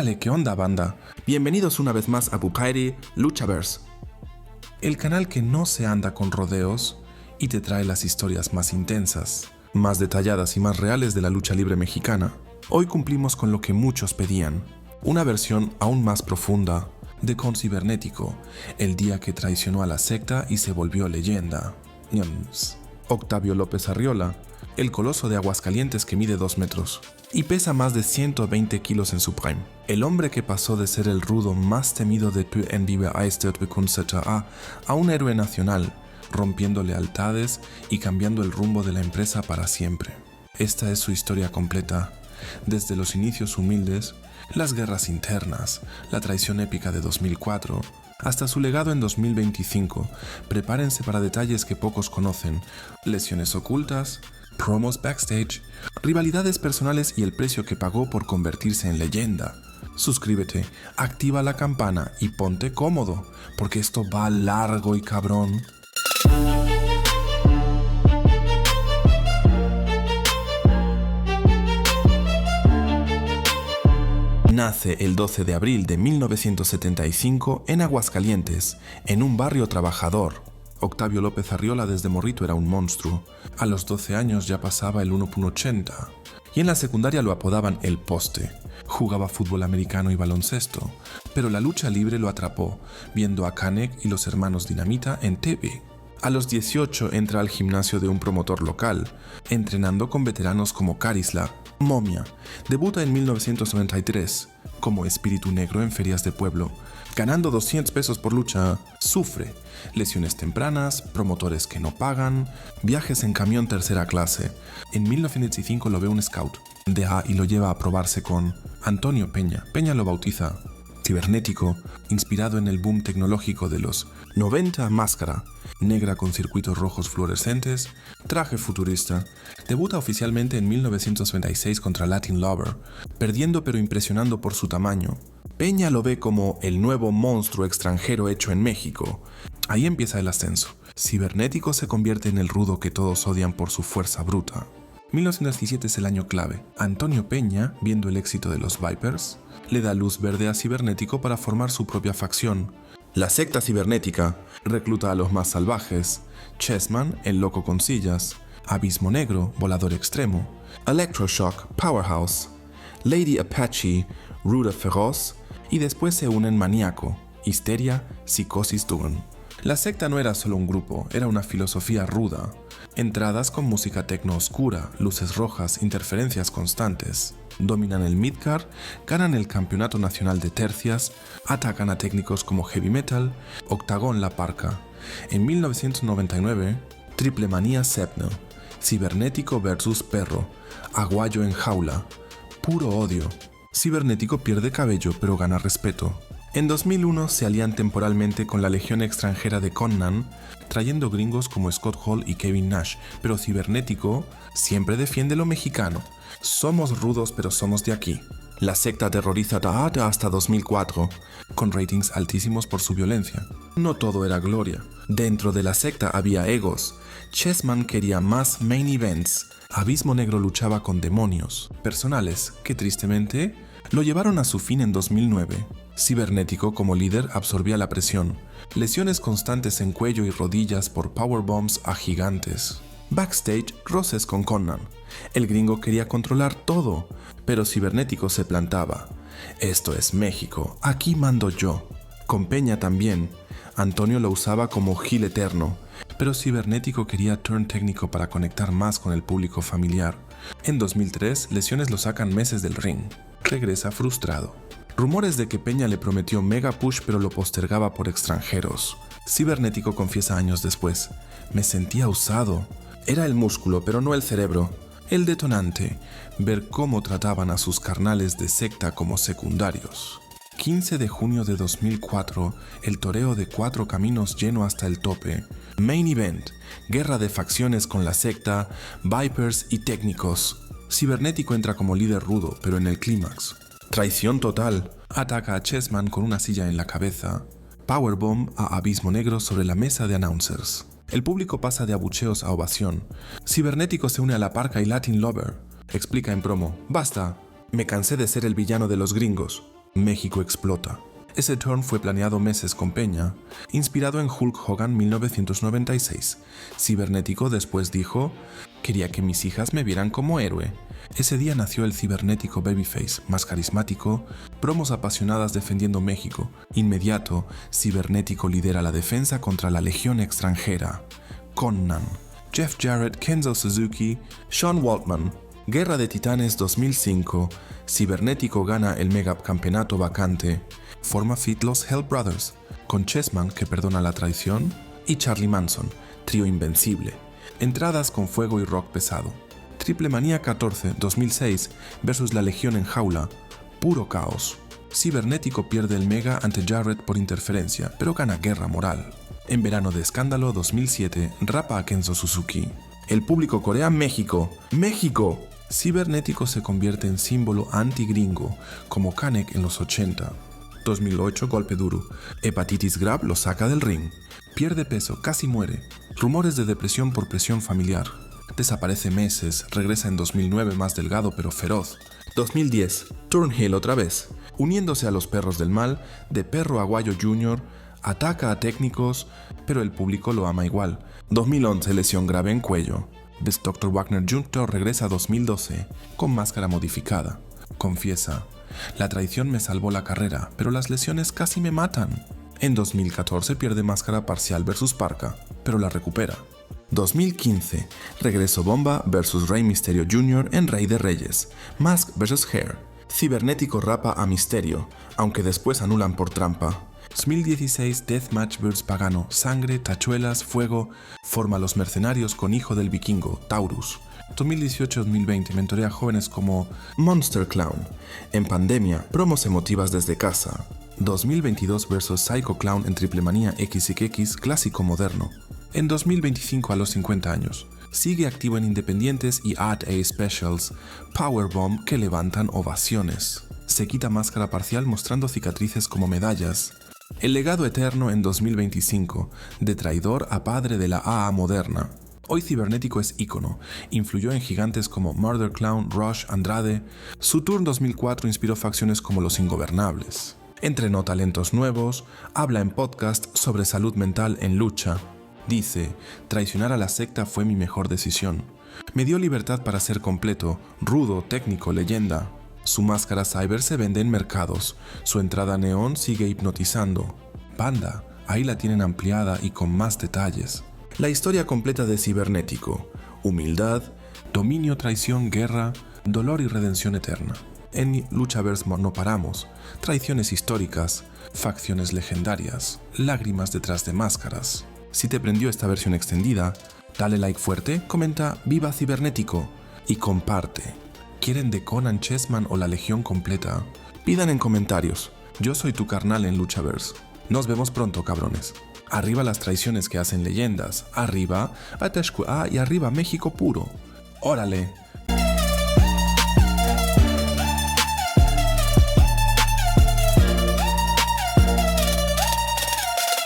Épale, ¿qué onda, banda? Bienvenidos una vez más a Pupairi Luchaverse, el canal que no se anda con rodeos y te trae las historias más intensas, más detalladas y más reales de la lucha libre mexicana. Hoy cumplimos con lo que muchos pedían, una versión aún más profunda de Con Cibernético, el día que traicionó a la secta y se volvió leyenda. Octavio López Arriola, el coloso de Aguascalientes que mide 2 metros y pesa más de 120 kilos en su prime. El hombre que pasó de ser el rudo más temido de en die beeistert bekunstete a un héroe nacional, rompiendo lealtades y cambiando el rumbo de la empresa para siempre. Esta es su historia completa, desde los inicios humildes, las guerras internas, la traición épica de 2004, hasta su legado en 2025. Prepárense para detalles que pocos conocen, lesiones ocultas, promos backstage, rivalidades personales y el precio que pagó por convertirse en leyenda. Suscríbete, activa la campana y ponte cómodo, porque esto va largo y cabrón. Nace el 12 de abril de 1975 en Aguascalientes, en un barrio trabajador. Octavio López Arriola desde morrito era un monstruo. A los 12 años ya pasaba el 1,80 y en la secundaria lo apodaban El Poste. Jugaba fútbol americano y baloncesto, pero la lucha libre lo atrapó, viendo a Canek y los hermanos Dinamita en TV. A los 18 entra al gimnasio de un promotor local, entrenando con veteranos como Carisla, Momia. Debuta en 1993 como espíritu negro en ferias de pueblo, ganando 200 pesos por lucha. Sufre lesiones tempranas, promotores que no pagan, viajes en camión tercera clase. En 1995 lo ve un scout, deja y lo lleva a probarse con Antonio Peña. Peña lo bautiza Cibernético, inspirado en el boom tecnológico de los 90. Máscara negra con circuitos rojos fluorescentes, traje futurista. Debuta oficialmente en 1996 contra Latin Lover, perdiendo pero impresionando por su tamaño. Peña lo ve como el nuevo monstruo extranjero hecho en México. Ahí empieza el ascenso. Cibernético se convierte en el rudo que todos odian por su fuerza bruta. 1917 es el año clave. Antonio Peña, viendo el éxito de los Vipers, le da luz verde a Cibernético para formar su propia facción. La secta cibernética recluta a los más salvajes: Chessman, el loco con sillas; Abismo Negro, volador extremo; Electroshock, Powerhouse; Lady Apache, ruda feroz; y después se unen Maníaco, Histeria, Psicosis Dugan. La secta no era solo un grupo, era una filosofía ruda. Entradas con música tecno oscura, luces rojas, interferencias constantes. Dominan el midcard, ganan el campeonato nacional de tercias, atacan a técnicos como Heavy Metal, Octagón La Parca. En 1999, Triple Manía Sepno, Cibernético versus Perro, Aguayo en jaula, puro odio. Cibernético pierde cabello pero gana respeto. En 2001 se alían temporalmente con la legión extranjera de Konnan, trayendo gringos como Scott Hall y Kevin Nash, pero Cibernético siempre defiende lo mexicano. Somos rudos pero somos de aquí. La secta aterroriza hasta 2004, con ratings altísimos por su violencia. No todo era gloria. Dentro de la secta había egos. Chessman quería más main events. Abismo Negro luchaba con demonios personales que tristemente lo llevaron a su fin en 2009. Cibernético como líder absorbía la presión. Lesiones constantes en cuello y rodillas por powerbombs a gigantes. Backstage, roces con Konnan. El gringo quería controlar todo, pero Cibernético se plantaba. Esto es México, aquí mando yo. Con Peña también. Antonio lo usaba como heel eterno, pero Cibernético quería turn técnico para conectar más con el público familiar. En 2003, lesiones lo sacan meses del ring. Regresa frustrado. Rumores de que Peña le prometió mega push pero lo postergaba por extranjeros. Cibernético confiesa años después: me sentía usado. Era el músculo pero no el cerebro. El detonante, ver cómo trataban a sus carnales de secta como secundarios. 15 de junio de 2004, el toreo de 4 caminos lleno hasta el tope. Main event, guerra de facciones con la secta, Vipers y técnicos. Cibernético entra como líder rudo, pero en el clímax. Traición total, ataca a Chessman con una silla en la cabeza. Powerbomb a Abismo Negro sobre la mesa de announcers. El público pasa de abucheos a ovación. Cibernético se une a La Parca y Latin Lover. Explica en promo: basta, me cansé de ser el villano de los gringos. México explota. Ese turn fue planeado meses con Peña, inspirado en Hulk Hogan 1996. Cibernético después dijo: quería que mis hijas me vieran como héroe. Ese día nació el cibernético Babyface, más carismático, promos apasionadas defendiendo México. Inmediato, Cibernético lidera la defensa contra la legión extranjera. Connan, Jeff Jarrett, Kenzo Suzuki, Sean Waltman. Guerra de Titanes 2005, Cibernético gana el megacampeonato vacante. Forma fit los Hell Brothers, con Chessman, que perdona la traición, y Charlie Manson, trío invencible. Entradas con fuego y rock pesado. Triple Manía 14, 2006, versus la Legión en jaula. Puro caos. Cibernético pierde el mega ante Jarrett por interferencia, pero gana guerra moral. En verano de escándalo 2007, rapa a Kenzo Suzuki. El público corea México. ¡México! Cibernético se convierte en símbolo anti-gringo, como Kanek en los 80. 2008, golpe duro. Hepatitis grave lo saca del ring. Pierde peso, casi muere. Rumores de depresión por presión familiar. Desaparece meses, regresa en 2009 más delgado pero feroz. 2010, Turnhill otra vez. Uniéndose a los perros del mal, de Perro Aguayo Jr., ataca a técnicos, pero el público lo ama igual. 2011, lesión grave en cuello. Best Dr. Wagner Jr. regresa 2012, con máscara modificada. Confiesa: la traición me salvó la carrera, pero las lesiones casi me matan. En 2014 pierde máscara parcial versus Parca, pero la recupera. 2015, regreso bomba versus Rey Mysterio Jr. en Rey de Reyes. Mask versus Hair. Cibernético rapa a Mysterio, aunque después anulan por trampa. 2016, Deathmatch vs Pagano. Sangre, tachuelas, fuego. Forma los mercenarios con hijo del vikingo, Taurus. 2018-2020, mentorea a jóvenes como Monster Clown. En pandemia, promos emotivas desde casa. 2022 vs Psycho Clown en Triple Manía XXX clásico moderno. En 2025 a los 50 años. Sigue activo en independientes y Ad A Specials, Powerbomb que levantan ovaciones. Se quita máscara parcial mostrando cicatrices como medallas. El legado eterno en 2025, de traidor a padre de la AA moderna. Hoy Cibernético es ícono, influyó en gigantes como Murder Clown, Rush, Andrade. Su tour 2004 inspiró facciones como Los Ingobernables. Entrenó talentos nuevos, habla en podcast sobre salud mental en lucha. Dice: traicionar a la secta fue mi mejor decisión. Me dio libertad para ser completo, rudo, técnico, leyenda. Su máscara cyber se vende en mercados. Su entrada neón sigue hipnotizando. Panda, ahí la tienen ampliada y con más detalles. La historia completa de Cibernético. Humildad, dominio, traición, guerra, dolor y redención eterna. En Luchaverse no paramos. Traiciones históricas, facciones legendarias, lágrimas detrás de máscaras. Si te prendió esta versión extendida, dale like fuerte, comenta "Viva Cibernético" y comparte. ¿Quieren de Conan, Chessman o la Legión completa? Pidan en comentarios. Yo soy tu carnal en Luchaverse. Nos vemos pronto, cabrones. Arriba las traiciones que hacen leyendas. Arriba Atashkua y arriba México puro. ¡Órale!